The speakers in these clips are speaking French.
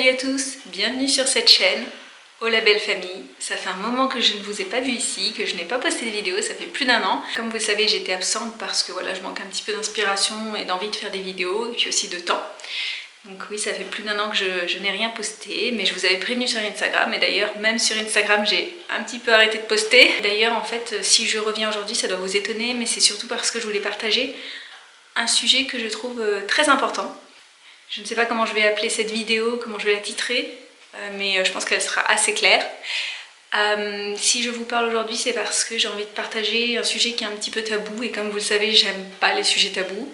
Salut à tous, bienvenue sur cette chaîne, Oh la belle famille. Ça fait un moment que je ne vous ai pas vu ici, que je n'ai pas posté de vidéo, ça fait plus d'1 an. Comme vous le savez, j'étais absente parce que voilà, je manque un petit peu d'inspiration et d'envie de faire des vidéos, et puis aussi de temps. Donc oui, ça fait plus d'1 an que je n'ai rien posté, mais je vous avais prévenu sur Instagram, et d'ailleurs, même sur Instagram, j'ai un petit peu arrêté de poster. D'ailleurs, en fait, si je reviens aujourd'hui, ça doit vous étonner, mais c'est surtout parce que je voulais partager un sujet que je trouve très important. Je ne sais pas comment je vais appeler cette vidéo, comment je vais la titrer, mais je pense qu'elle sera assez claire. Si je vous parle aujourd'hui, c'est parce que j'ai envie de partager un sujet qui est un petit peu tabou, et comme vous le savez, j'aime pas les sujets tabous.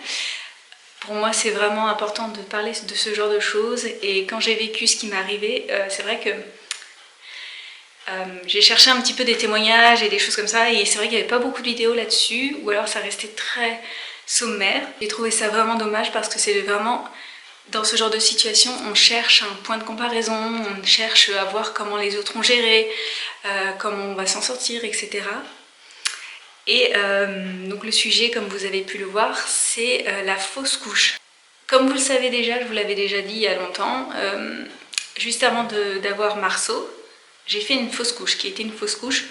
Pour moi, c'est vraiment important de parler de ce genre de choses, et quand j'ai vécu ce qui m'est arrivé, c'est vrai que j'ai cherché un petit peu des témoignages et des choses comme ça, et c'est vrai qu'il n'y avait pas beaucoup de vidéos là-dessus, ou alors ça restait très sommaire. J'ai trouvé ça vraiment dommage parce que c'est vraiment... Dans ce genre de situation, on cherche un point de comparaison, on cherche à voir comment les autres ont géré, comment on va s'en sortir, etc. Et donc le sujet, comme vous avez pu le voir, c'est la fausse couche. Comme vous le savez déjà, je vous l'avais déjà dit il y a longtemps, juste avant d'avoir Marceau, j'ai fait une fausse couche, qui était une fausse couche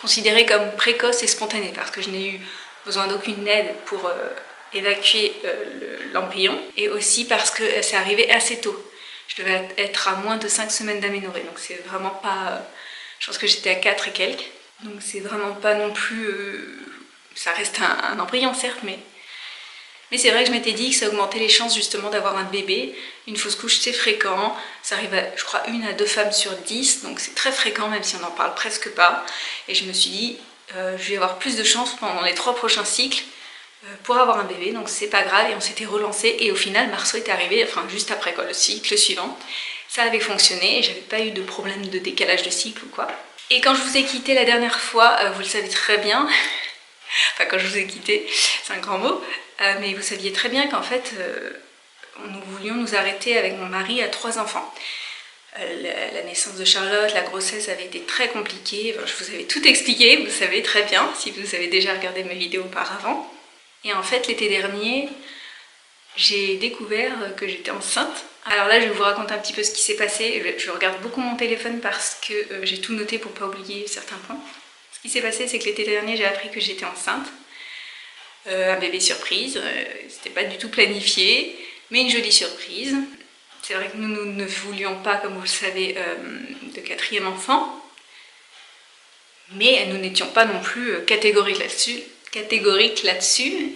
considérée comme précoce et spontanée, parce que je n'ai eu besoin d'aucune aide pour... évacuer l'embryon, et aussi parce que c'est arrivé assez tôt. Je devais être à moins de 5 semaines d'aménorrhée, donc c'est vraiment pas... je pense que j'étais à 4 et quelques, donc c'est vraiment pas non plus... ça reste un embryon certes, mais c'est vrai que je m'étais dit que ça augmentait les chances justement d'avoir un bébé. Une fausse couche c'est fréquent, ça arrive à, je crois, 1 à 2 femmes sur 10, donc c'est très fréquent même si on n'en parle presque pas, et je me suis dit je vais avoir plus de chances pendant les 3 prochains cycles pour avoir un bébé, donc c'est pas grave, et on s'était relancé, et au final Marceau est arrivé, enfin juste après quoi, le cycle suivant, ça avait fonctionné, et j'avais pas eu de problème de décalage de cycle ou quoi. Et quand je vous ai quitté la dernière fois, vous le savez très bien, enfin quand je vous ai quitté, c'est un grand mot, mais vous saviez très bien qu'en fait, nous voulions nous arrêter avec mon mari à 3 enfants. La naissance de Charlotte, la grossesse avait été très compliquée, enfin, je vous avais tout expliqué, vous savez très bien, si vous avez déjà regardé mes vidéos auparavant. Et en fait, l'été dernier, j'ai découvert que j'étais enceinte. Alors là, je vais vous raconter un petit peu ce qui s'est passé. Je regarde beaucoup mon téléphone parce que j'ai tout noté pour pas oublier certains points. Ce qui s'est passé, c'est que l'été dernier, j'ai appris que j'étais enceinte. Un bébé surprise, c'était pas du tout planifié, mais une jolie surprise. C'est vrai que nous ne voulions pas, comme vous le savez, de 4e enfant. Mais nous n'étions pas non plus catégoriques là-dessus.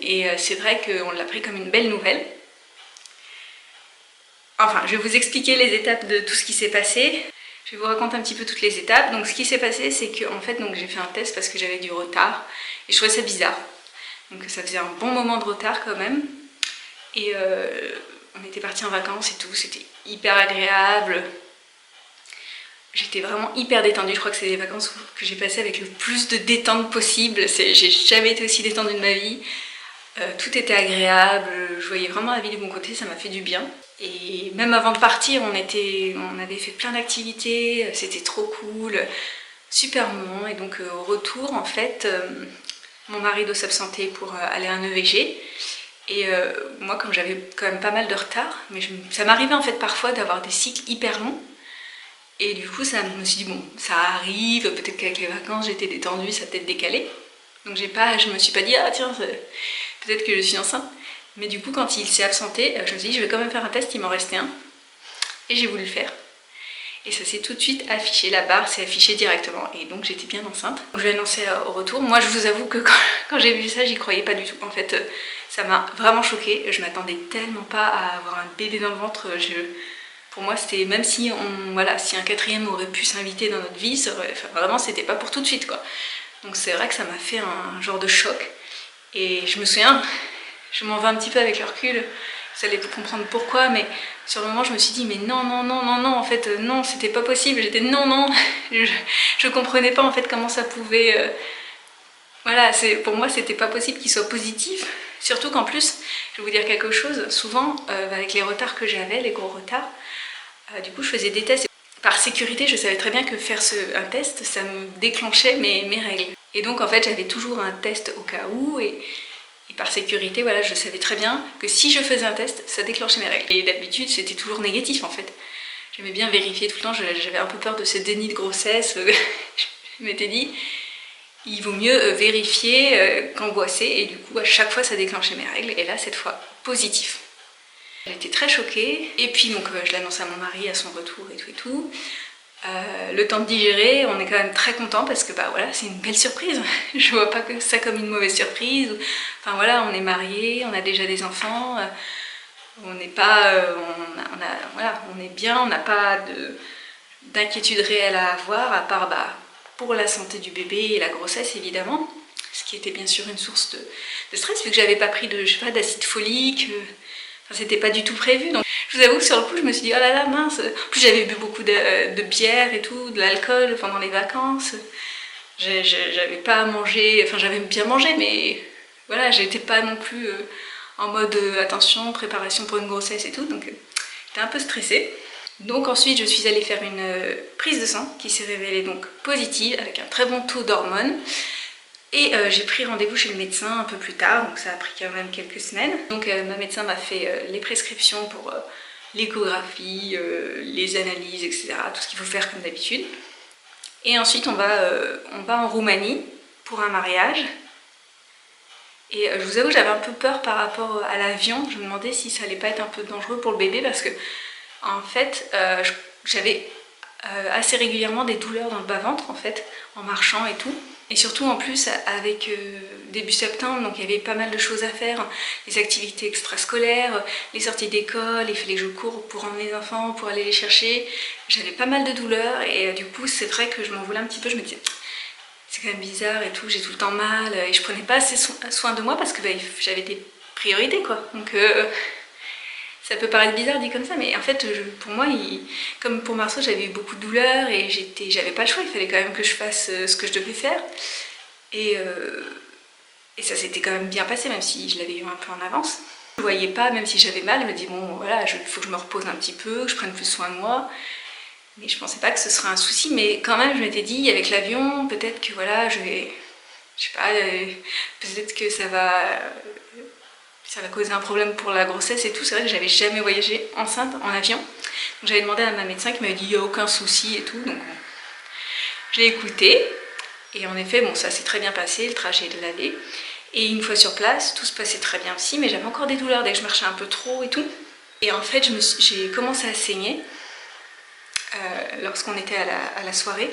Et c'est vrai qu'on l'a pris comme une belle nouvelle. Enfin, je vais vous expliquer les étapes de tout ce qui s'est passé. Je vais vous raconter un petit peu toutes les étapes. Donc ce qui s'est passé, c'est que en fait, j'ai fait un test parce que j'avais du retard, et je trouvais ça bizarre. Donc ça faisait un bon moment de retard quand même, et on était partis en vacances et tout, c'était hyper agréable. J'étais vraiment hyper détendue, je crois que c'est les vacances que j'ai passées avec le plus de détente possible. J'ai jamais été aussi détendue de ma vie. Tout était agréable, je voyais vraiment la vie du bon côté, ça m'a fait du bien. Et même avant de partir, on avait fait plein d'activités, c'était trop cool, super moment. Et donc au retour, en fait, mon mari doit s'absenter pour aller à un EVG. Et moi, comme j'avais quand même pas mal de retard, mais ça m'arrivait en fait parfois d'avoir des cycles hyper longs. Et du coup, je me suis dit, bon, ça arrive, peut-être qu'avec les vacances, j'étais détendue, ça a peut-être décalé. Donc je me suis pas dit, ah tiens, peut-être que je suis enceinte. Mais du coup, quand il s'est absenté, je me suis dit, je vais quand même faire un test, il m'en restait un. Et j'ai voulu le faire. Et ça s'est tout de suite affiché, la barre s'est affichée directement. Et donc j'étais bien enceinte. Je l'ai annoncé au retour. Moi, je vous avoue que quand j'ai vu ça, j'y croyais pas du tout. En fait, ça m'a vraiment choquée. Je m'attendais tellement pas à avoir un bébé dans le ventre. Pour moi, c'était, même si si un 4e aurait pu s'inviter dans notre vie, vraiment c'était pas pour tout de suite quoi. Donc c'est vrai que ça m'a fait un genre de choc. Et je me souviens, je m'en vais un petit peu avec le recul, vous allez comprendre pourquoi, mais sur le moment je me suis dit mais non, en fait non, c'était pas possible, j'étais non, je comprenais pas en fait comment ça pouvait... Voilà, pour moi c'était pas possible qu'il soit positif, surtout qu'en plus, je vais vous dire quelque chose, souvent avec les retards que j'avais, les gros retards, du coup je faisais des tests. Par sécurité, je savais très bien que faire un test, ça me déclenchait mes règles. Et donc en fait j'avais toujours un test au cas où, et par sécurité, voilà, je savais très bien que si je faisais un test, ça déclenchait mes règles. Et d'habitude c'était toujours négatif en fait. j'aimais bien vérifier tout le temps, j'avais un peu peur de ce déni de grossesse. Je m'étais dit, il vaut mieux vérifier qu'angoisser, et du coup à chaque fois ça déclenchait mes règles, et là cette fois positif. J'étais très choquée, et puis donc je l'annonce à mon mari à son retour et tout et tout. Le temps de digérer, on est quand même très content parce que bah voilà, c'est une belle surprise. Je vois pas que ça comme une mauvaise surprise. Enfin voilà, on est mariés, on a déjà des enfants, on n'est pas, voilà, on est bien, on n'a pas d'inquiétude réelle à avoir, à part bah, pour la santé du bébé et la grossesse évidemment, ce qui était bien sûr une source de stress vu que j'avais pas pris de, je sais pas, d'acide folique. Enfin, c'était pas du tout prévu, donc je vous avoue que sur le coup je me suis dit oh là là mince. En plus j'avais bu beaucoup de bière et tout, de l'alcool pendant les vacances. J'avais pas mangé, enfin j'avais bien mangé, mais voilà, j'étais pas non plus en mode attention, préparation pour une grossesse et tout, donc j'étais un peu stressée. Donc ensuite je suis allée faire une prise de sang qui s'est révélée donc positive avec un très bon taux d'hormones. Et j'ai pris rendez-vous chez le médecin un peu plus tard, donc ça a pris quand même quelques semaines. Donc ma médecin m'a fait les prescriptions pour l'échographie, les analyses, etc. Tout ce qu'il faut faire comme d'habitude. Et ensuite on va en Roumanie pour un mariage. Et je vous avoue que j'avais un peu peur par rapport à l'avion. Je me demandais si ça allait pas être un peu dangereux pour le bébé parce que en fait j'avais assez régulièrement des douleurs dans le bas-ventre en fait, en marchant et tout. Et surtout en plus avec début septembre, donc il y avait pas mal de choses à faire, les activités extrascolaires, les sorties d'école, il fallait que je cours pour emmener les enfants, pour aller les chercher. J'avais pas mal de douleurs et du coup c'est vrai que je m'en voulais un petit peu, je me disais c'est quand même bizarre et tout, j'ai tout le temps mal et je prenais pas assez soin de moi parce que bah, j'avais des priorités quoi. Donc ça peut paraître bizarre dit comme ça, mais en fait, pour moi, comme pour Marceau, j'avais eu beaucoup de douleurs et j'avais pas le choix, il fallait quand même que je fasse ce que je devais faire. Et ça s'était quand même bien passé, même si je l'avais eu un peu en avance. Je voyais pas, même si j'avais mal, je me dis bon, voilà, il faut que je me repose un petit peu, que je prenne plus soin de moi. Mais je pensais pas que ce serait un souci, mais quand même, je m'étais dit, avec l'avion, peut-être que voilà, je sais pas, peut-être que ça va causer un problème pour la grossesse et tout. C'est vrai que j'avais jamais voyagé enceinte en avion. Donc j'avais demandé à ma médecin qui m'avait dit il n'y a aucun souci et tout. Donc j'ai écouté. Et en effet, bon, ça s'est très bien passé, le trajet de l'aller. Et une fois sur place, tout se passait très bien aussi, mais j'avais encore des douleurs dès que je marchais un peu trop et tout. Et en fait, j'ai commencé à saigner lorsqu'on était à la soirée.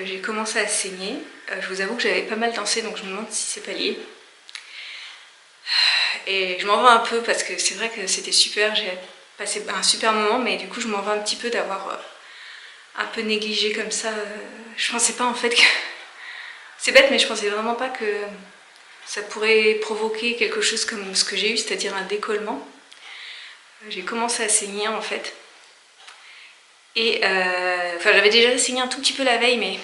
J'ai commencé à saigner. Je vous avoue que j'avais pas mal dansé, donc je me demande si c'est pas lié. Et je m'en veux un peu parce que c'est vrai que c'était super, j'ai passé un super moment, mais du coup je m'en veux un petit peu d'avoir un peu négligé comme ça. Je pensais pas en fait que... C'est bête, mais je pensais vraiment pas que ça pourrait provoquer quelque chose comme ce que j'ai eu, c'est-à-dire un décollement. J'ai commencé à saigner en fait. Et enfin j'avais déjà saigné un tout petit peu la veille, mais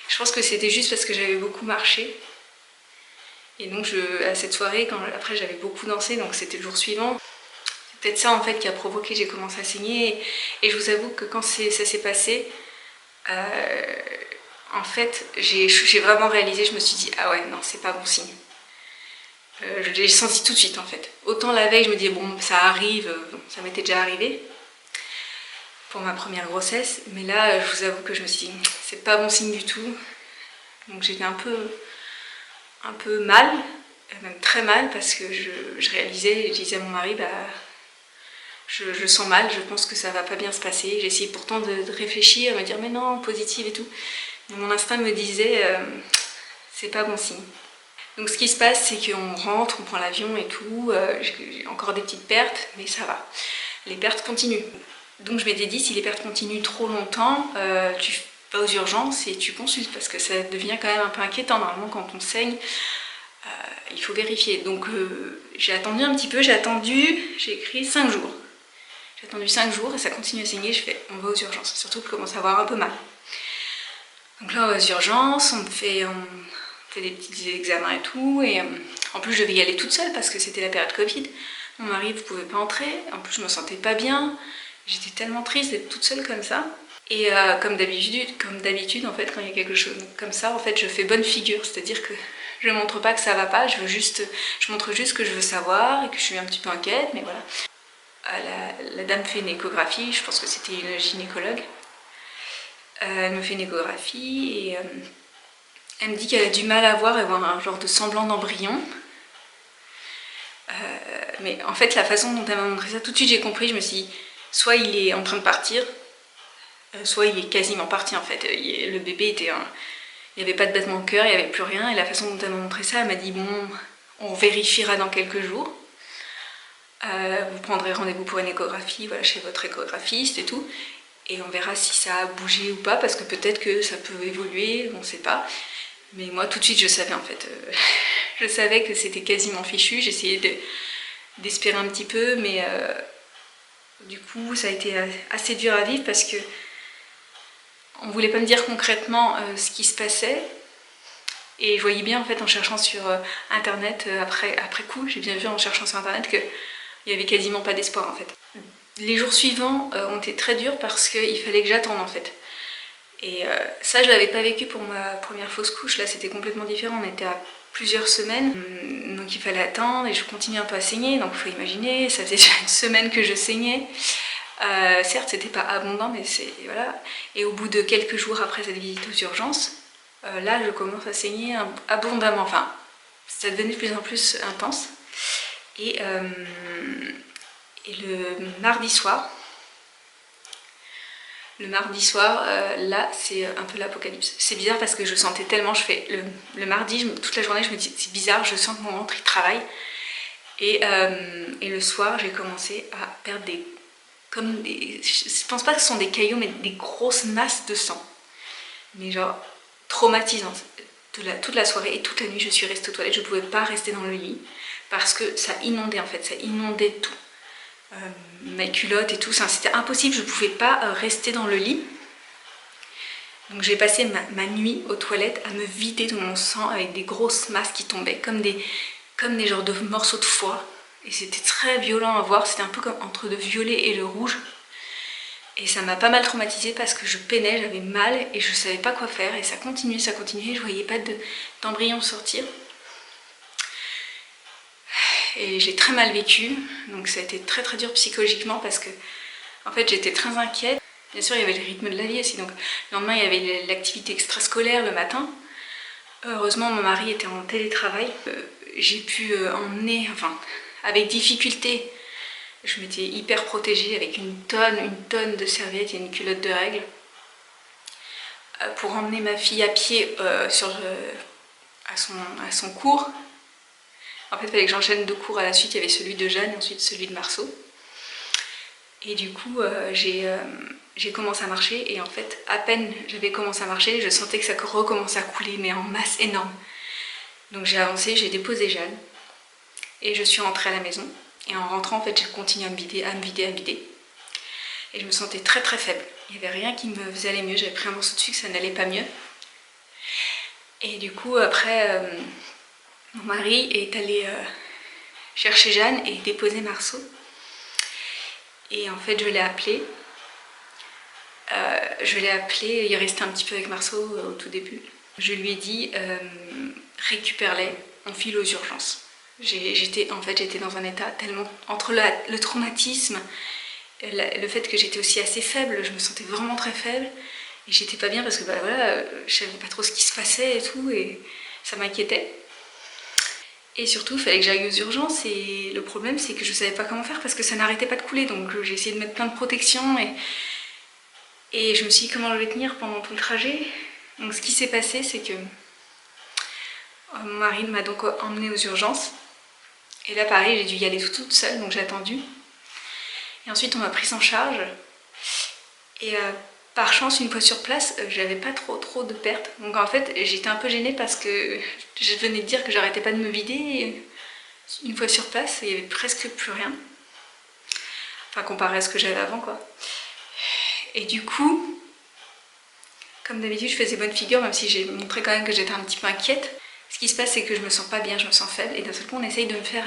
je pense que c'était juste parce que j'avais beaucoup marché. Et donc à cette soirée, après j'avais beaucoup dansé, donc c'était le jour suivant. C'est peut-être ça en fait qui a provoqué, j'ai commencé à saigner. Et je vous avoue que quand ça s'est passé, en fait j'ai vraiment réalisé, je me suis dit ah ouais non c'est pas bon signe. Je l'ai senti tout de suite en fait. Autant la veille je me disais bon ça arrive, bon, ça m'était déjà arrivé pour ma première grossesse. Mais là je vous avoue que je me suis dit c'est pas bon signe du tout. Donc j'étais un peu mal, même très mal, parce que je réalisais, je disais à mon mari, bah, je sens mal, je pense que ça va pas bien se passer. J'ai essayé pourtant de réfléchir, me dire mais non, positive et tout. Mais mon instinct me disait, c'est pas bon signe. Donc ce qui se passe, c'est qu'on rentre, on prend l'avion et tout, j'ai encore des petites pertes, mais ça va. Les pertes continuent. Donc je m'étais dit, si les pertes continuent trop longtemps, tu vas aux urgences et tu consultes parce que ça devient quand même un peu inquiétant. Normalement quand on saigne, il faut vérifier. Donc j'ai attendu un petit peu, j'ai écrit 5 jours. J'ai attendu 5 jours et ça continue à saigner, je fais on va aux urgences, surtout que je commence à avoir un peu mal. Donc là on va aux urgences, on fait des petits examens et tout, et en plus je devais y aller toute seule parce que c'était la période Covid. Mon mari ne pouvait pas entrer, en plus je me sentais pas bien. J'étais tellement triste d'être toute seule comme ça. Et comme d'habitude, en fait, quand il y a quelque chose comme ça, en fait, je fais bonne figure. C'est-à-dire que je ne montre pas que ça va pas, je montre juste que je veux savoir et que je suis un petit peu inquiète, mais voilà. la dame fait une échographie, je pense que c'était une gynécologue. Elle me fait une échographie et elle me dit qu'elle a du mal à voir un genre de semblant d'embryon. Mais en fait, la façon dont elle m'a montré ça, tout de suite j'ai compris, je me suis dit, soit il est en train de partir, soit il est quasiment parti en fait. Le bébé était il n'y avait pas de battement de cœur, il n'y avait plus rien. Et la façon dont elle m'a montré ça, elle m'a dit, bon, on vérifiera dans quelques jours. Vous prendrez rendez-vous pour une échographie, voilà, chez votre échographiste et tout. Et on verra si ça a bougé ou pas, parce que peut-être que ça peut évoluer, on ne sait pas. Mais moi, tout de suite, je savais en fait. Je savais que c'était quasiment fichu. J'essayais d'espérer un petit peu, mais du coup, ça a été assez dur à vivre parce que on voulait pas me dire concrètement ce qui se passait. Et je voyais bien en fait en cherchant sur internet, après coup, j'ai bien vu en cherchant sur internet qu'il n'y avait quasiment pas d'espoir en fait. Les jours suivants ont été très durs parce qu'il fallait que j'attende en fait. Et ça, je l'avais pas vécu pour ma première fausse couche, là c'était complètement différent, on était à plusieurs semaines, donc il fallait attendre et je continue un peu à saigner, donc il faut imaginer, ça faisait déjà une semaine que je saignais. Certes, c'était pas abondant, mais c'est voilà. Et au bout de quelques jours après cette visite aux urgences, là je commence à saigner abondamment, enfin ça devenait de plus en plus intense. Et le mardi soir, là c'est un peu l'apocalypse. C'est bizarre parce que je sentais tellement, le mardi, toute la journée je me dis c'est bizarre, je sens que mon ventre il travaille. Et le soir j'ai commencé à perdre je pense pas que ce sont des caillots, mais des grosses masses de sang. Mais genre traumatisante. Toute la soirée et toute la nuit je suis restée aux toilettes, je pouvais pas rester dans le lit parce que ça inondait en fait, ça inondait tout. Mes culottes et tout, c'était impossible, je pouvais pas rester dans le lit. Donc j'ai passé ma nuit aux toilettes à me vider de mon sang avec des grosses masses qui tombaient comme des genres de morceaux de foie. Et c'était très violent à voir, c'était un peu comme entre le violet et le rouge. Et ça m'a pas mal traumatisée parce que je peinais, j'avais mal et je savais pas quoi faire. Et ça continuait, je voyais pas d'embryon sortir. Et j'ai très mal vécu, donc ça a été très très dur psychologiquement parce que en fait j'étais très inquiète. Bien sûr il y avait le rythme de la vie aussi, donc le lendemain il y avait l'activité extrascolaire le matin. Heureusement mon mari était en télétravail, j'ai pu emmener, enfin avec difficulté, je m'étais hyper protégée avec une tonne de serviettes et une culotte de règles pour emmener ma fille à pied à son cours. En fait, il fallait que j'enchaîne 2 cours à la suite. Il y avait celui de Jeanne et ensuite celui de Marceau. Et du coup, j'ai commencé à marcher. Et en fait, à peine j'avais commencé à marcher, je sentais que ça recommençait à couler, mais en masse énorme. Donc j'ai avancé, j'ai déposé Jeanne. Et je suis rentrée à la maison. Et en rentrant, en fait, j'ai continué à me vider. Et je me sentais très très faible. Il n'y avait rien qui me faisait aller mieux. J'avais pris un morceau de sucre, ça n'allait pas mieux. Et du coup, après... mon mari est allé chercher Jeanne et déposer Marceau. Et en fait, je l'ai appelé. Il restait un petit peu avec Marceau au tout début. Je lui ai dit, récupère-les, on file aux urgences. J'étais dans un état tellement... Entre le traumatisme, le fait que j'étais aussi assez faible, je me sentais vraiment très faible. Et j'étais pas bien parce que je savais pas trop ce qui se passait et tout, et ça m'inquiétait. Et surtout, il fallait que j'aille aux urgences et le problème, c'est que je savais pas comment faire parce que ça n'arrêtait pas de couler. Donc j'ai essayé de mettre plein de protections et je me suis dit comment je vais tenir pendant tout le trajet. Donc ce qui s'est passé, c'est que mon mari m'a donc emmenée aux urgences. Et là, pareil, j'ai dû y aller toute seule, donc j'ai attendu. Et ensuite, on m'a prise en charge. Et par chance, une fois sur place, j'avais pas trop de pertes. Donc en fait, j'étais un peu gênée parce que je venais de dire que j'arrêtais pas de me vider. Et une fois sur place, il y avait presque plus rien. Enfin, comparé à ce que j'avais avant, quoi. Et du coup, comme d'habitude, je faisais bonne figure, même si j'ai montré quand même que j'étais un petit peu inquiète. Ce qui se passe, c'est que je me sens pas bien, je me sens faible. Et d'un seul coup, on essaye de me faire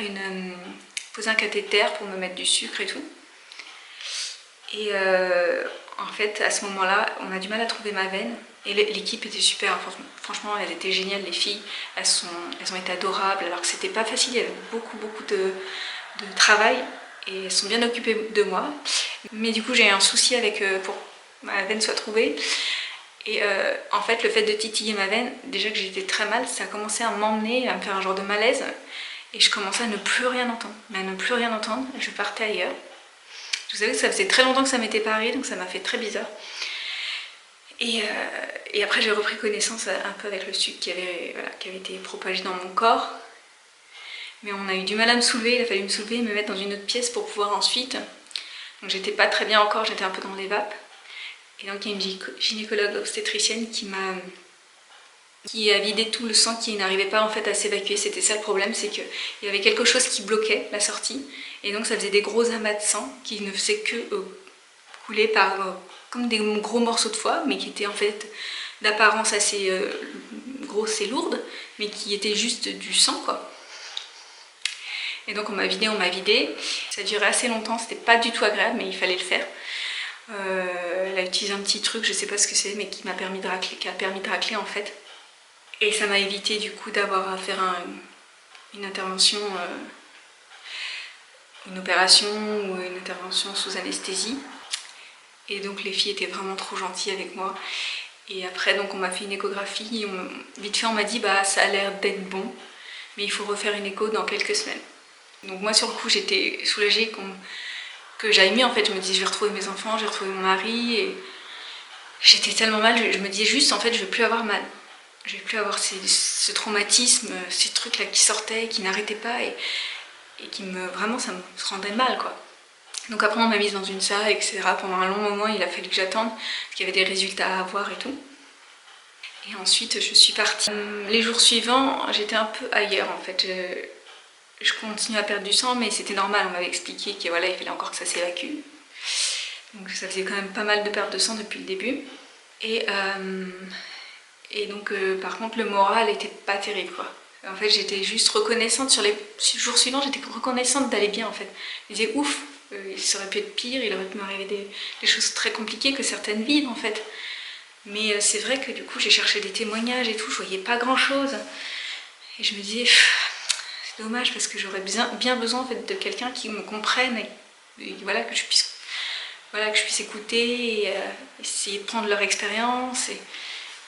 poser un cathéter pour me mettre du sucre et tout. Et en fait, à ce moment-là, on a du mal à trouver ma veine. Et l'équipe était super, franchement, elles étaient géniales, les filles. Elles ont été adorables, alors que c'était pas facile, il y avait beaucoup de travail. et elles sont bien occupées de moi. Mais du coup j'ai eu un souci avec pour que ma veine soit trouvée. Et en fait le fait de titiller ma veine, déjà que j'étais très mal, ça a commencé à m'emmener, à me faire un genre de malaise. Et je commençais à ne plus rien entendre. Mais à ne plus rien entendre, je partais ailleurs. Vous savez que ça faisait très longtemps que ça m'était pas arrivé, donc ça m'a fait très bizarre. Et après j'ai repris connaissance un peu avec le sucre qui avait été propagé dans mon corps. Mais on a eu du mal à me soulever, il a fallu me soulever et me mettre dans une autre pièce pour pouvoir ensuite. Donc j'étais pas très bien encore, j'étais un peu dans les vapes. Et donc il y a une gynécologue obstétricienne qui a vidé tout le sang qui n'arrivait pas en fait à s'évacuer. C'était ça le problème, c'est qu'il y avait quelque chose qui bloquait la sortie. Et donc ça faisait des gros amas de sang qui ne faisaient que couler par comme des gros morceaux de foie, mais qui étaient en fait d'apparence assez grosses et lourdes, mais qui étaient juste du sang quoi. Et donc on m'a vidé, ça durait assez longtemps, c'était pas du tout agréable, mais il fallait le faire. Elle a utilisé un petit truc, je sais pas ce que c'est, mais qui a permis de racler en fait. Et ça m'a évité du coup d'avoir à faire une intervention, une opération ou une intervention sous anesthésie. Et donc les filles étaient vraiment trop gentilles avec moi. Et après donc on m'a fait une échographie, vite fait on m'a dit bah ça a l'air d'être bon, mais il faut refaire une écho dans quelques semaines. Donc moi sur le coup j'étais soulagée que j'aille mieux en fait, je me disais je vais retrouver mes enfants, je vais retrouver mon mari et j'étais tellement mal, je me disais juste en fait je vais plus avoir mal. Je vais plus avoir ce traumatisme, ces trucs là qui sortaient, qui n'arrêtaient pas et qui vraiment ça me rendait mal quoi. Donc après on m'a mise dans une salle etc. Pendant un long moment il a fallu que j'attende parce qu'il y avait des résultats à avoir et tout. Et ensuite je suis partie. Les jours suivants j'étais un peu ailleurs en fait. Je continue à perdre du sang mais c'était normal, on m'avait expliqué qu'il voilà, il fallait encore que ça s'évacue. Donc ça faisait quand même pas mal de perte de sang depuis le début. Et donc par contre le moral était pas terrible quoi. En fait j'étais juste reconnaissante sur les jours suivants, j'étais reconnaissante d'aller bien en fait. Je disais ouf, ça aurait pu être pire, il aurait pu m'arriver des choses très compliquées que certaines vivent en fait. Mais c'est vrai que du coup j'ai cherché des témoignages et tout, je voyais pas grand chose. Et je me disais c'est dommage parce que j'aurais bien besoin en fait, de quelqu'un qui me comprenne et voilà, que je puisse écouter et essayer de prendre leur expérience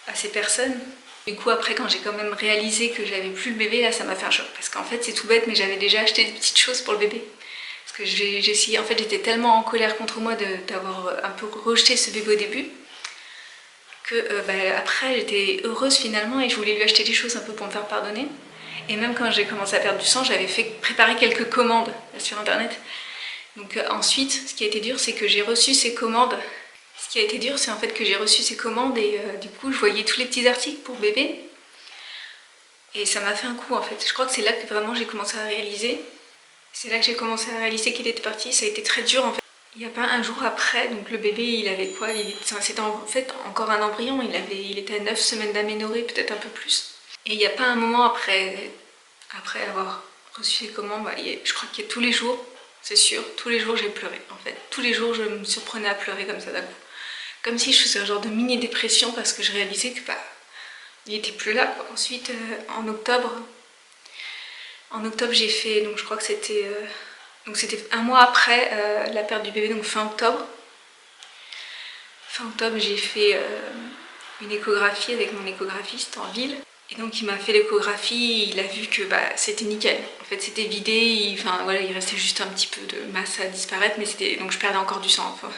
à ces personnes. Du coup après quand j'ai quand même réalisé que j'avais plus le bébé, là ça m'a fait un choc. Parce qu'en fait c'est tout bête mais j'avais déjà acheté des petites choses pour le bébé. Parce que j'ai essayé, en fait j'étais tellement en colère contre moi d'avoir un peu rejeté ce bébé au début. Que après j'étais heureuse finalement et je voulais lui acheter des choses un peu pour me faire pardonner. Et même quand j'ai commencé à perdre du sang, j'avais fait préparer quelques commandes sur internet. Donc ensuite, ce qui a été dur, c'est que j'ai reçu ces commandes. Ce qui a été dur, c'est en fait que j'ai reçu ces commandes et du coup, je voyais tous les petits articles pour bébé. Et ça m'a fait un coup en fait. Je crois que c'est là que vraiment j'ai commencé à réaliser. C'est là que j'ai commencé à réaliser qu'il était parti. Ça a été très dur en fait. Il n'y a pas un jour après, donc le bébé il avait quoi? C'était en fait encore un embryon, il était à 9 semaines d'aménorrhée, peut-être un peu plus. Et il n'y a pas un moment après avoir reçu les commandes, je crois qu'il y a tous les jours, c'est sûr, tous les jours j'ai pleuré en fait. Tous les jours je me surprenais à pleurer comme ça d'un coup. Comme si je faisais un genre de mini-dépression parce que je réalisais que il était plus là quoi. Ensuite en octobre j'ai fait, donc je crois que c'était un mois après la perte du bébé, donc fin octobre. Fin octobre j'ai fait une échographie avec mon échographiste en ville. Et donc il m'a fait l'échographie, il a vu que c'était nickel. En fait c'était vidé, il restait juste un petit peu de masse à disparaître, mais donc je perdais encore du sang. Enfin,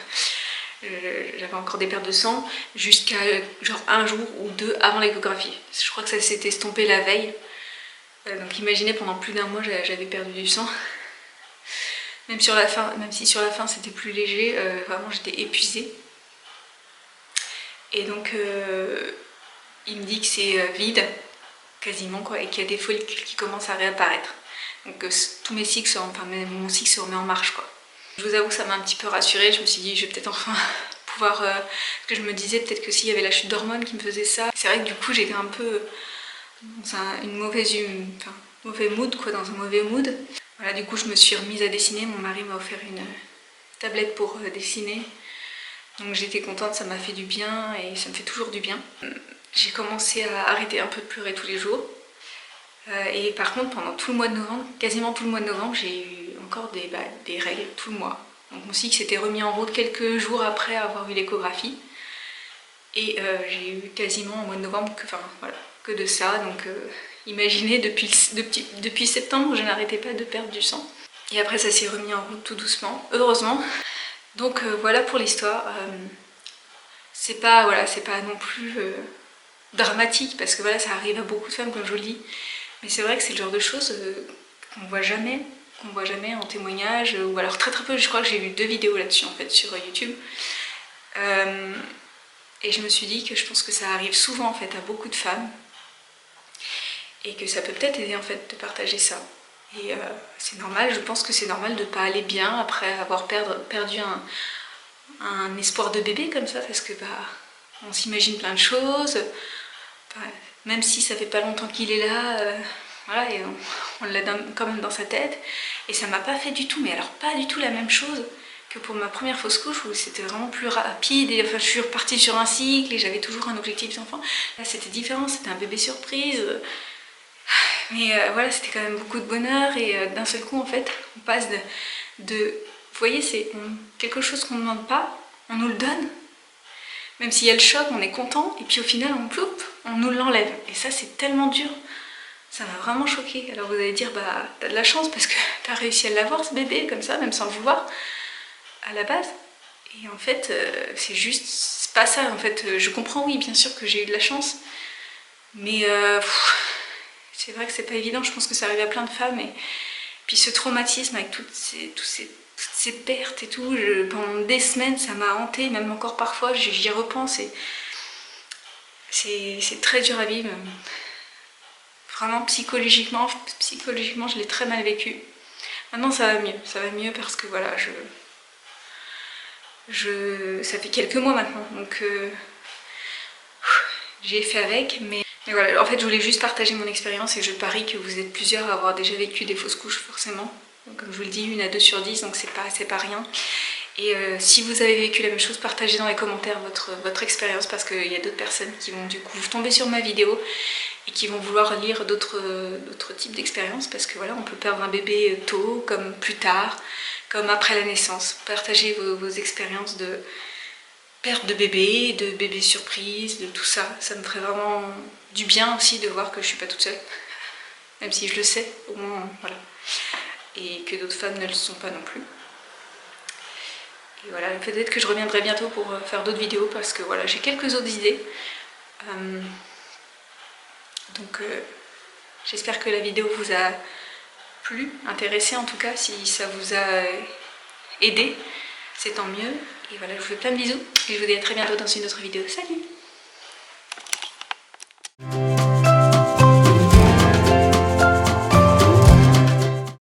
j'avais encore des pertes de sang jusqu'à genre un jour ou deux avant l'échographie. Je crois que ça s'était estompé la veille. Donc imaginez, pendant plus d'un mois j'avais perdu du sang. Même si sur la fin c'était plus léger, vraiment j'étais épuisée. Et donc il me dit que c'est vide, quasiment quoi, et qu'il y a des follicules qui commencent à réapparaître. Donc tous mes cycles, même mon cycle se remet en marche quoi. Je vous avoue que ça m'a un petit peu rassurée, je me suis dit je vais peut-être enfin pouvoir... parce que je me disais peut-être que s'il y avait la chute d'hormones qui me faisait ça. C'est vrai que du coup j'étais un peu dans mauvais mood quoi, dans un mauvais mood. Voilà, du coup je me suis remise à dessiner, mon mari m'a offert une tablette pour dessiner. Donc j'étais contente, ça m'a fait du bien et ça me fait toujours du bien. J'ai commencé à arrêter un peu de pleurer tous les jours. Et par contre pendant tout le mois de novembre, quasiment tout le mois de novembre, j'ai eu encore des règles tout le mois. Donc mon cycle s'était remis en route quelques jours après avoir eu l'échographie. Et j'ai eu quasiment au mois de novembre que de ça. Donc imaginez, depuis septembre, je n'arrêtais pas de perdre du sang. Et après ça s'est remis en route tout doucement, heureusement. Donc voilà pour l'histoire. C'est pas non plus dramatique, parce que voilà, ça arrive à beaucoup de femmes comme je vous le dis. Mais c'est vrai que c'est le genre de choses qu'on voit jamais en témoignage, ou alors très peu. Je crois que j'ai vu 2 vidéos là-dessus en fait sur YouTube. Et je me suis dit que je pense que ça arrive souvent en fait à beaucoup de femmes. Et que ça peut peut-être aider en fait de partager ça. Et c'est normal, je pense que c'est normal de ne pas aller bien après avoir perdu un espoir de bébé comme ça, parce que on s'imagine plein de choses, même si ça fait pas longtemps qu'il est là, voilà, et on l'a quand même dans sa tête. Et ça m'a pas fait du tout, mais alors pas du tout la même chose que pour ma première fausse couche, où c'était vraiment plus rapide, et enfin je suis repartie sur un cycle et j'avais toujours un objectif d'enfant. Là c'était différent, c'était un bébé surprise. Mais voilà, c'était quand même beaucoup de bonheur, et d'un seul coup en fait on passe vous voyez, c'est quelque chose qu'on ne demande pas, on nous le donne. Même s'il y a le choc, on est content, et puis au final on nous l'enlève. Et ça c'est tellement dur, ça m'a vraiment choquée. Alors vous allez dire, t'as de la chance parce que t'as réussi à l'avoir ce bébé comme ça, même sans le vouloir à la base. Et en fait c'est pas ça en fait. Je comprends, oui bien sûr que j'ai eu de la chance, mais c'est vrai que c'est pas évident, je pense que ça arrive à plein de femmes. Et puis ce traumatisme avec toutes ces pertes et tout, pendant des semaines ça m'a hantée, même encore parfois j'y repense, et c'est très dur à vivre. Vraiment psychologiquement je l'ai très mal vécu. Maintenant ça va mieux parce que voilà, ça fait quelques mois maintenant, donc j'ai fait avec, mais voilà, en fait je voulais juste partager mon expérience, et je parie que vous êtes plusieurs à avoir déjà vécu des fausses couches forcément. Donc, comme je vous le dis, 1 à 2 sur 10, donc c'est pas rien. Et si vous avez vécu la même chose, partagez dans les commentaires votre expérience, parce qu'il y a d'autres personnes qui vont du coup tomber sur ma vidéo et qui vont vouloir lire d'autres types d'expériences, parce que voilà, on peut perdre un bébé tôt, comme plus tard, comme après la naissance. Partagez vos expériences de perte de bébé surprise, de tout ça. Ça me ferait vraiment du bien aussi de voir que je suis pas toute seule, même si je le sais, au moins, voilà. Et que d'autres femmes ne le sont pas non plus. Et voilà, peut-être que je reviendrai bientôt pour faire d'autres vidéos, parce que voilà, j'ai quelques autres idées. Donc j'espère que la vidéo vous a plu, intéressé en tout cas. Si ça vous a aidé, c'est tant mieux. Et voilà, je vous fais plein de bisous, et je vous dis à très bientôt dans une autre vidéo. Salut!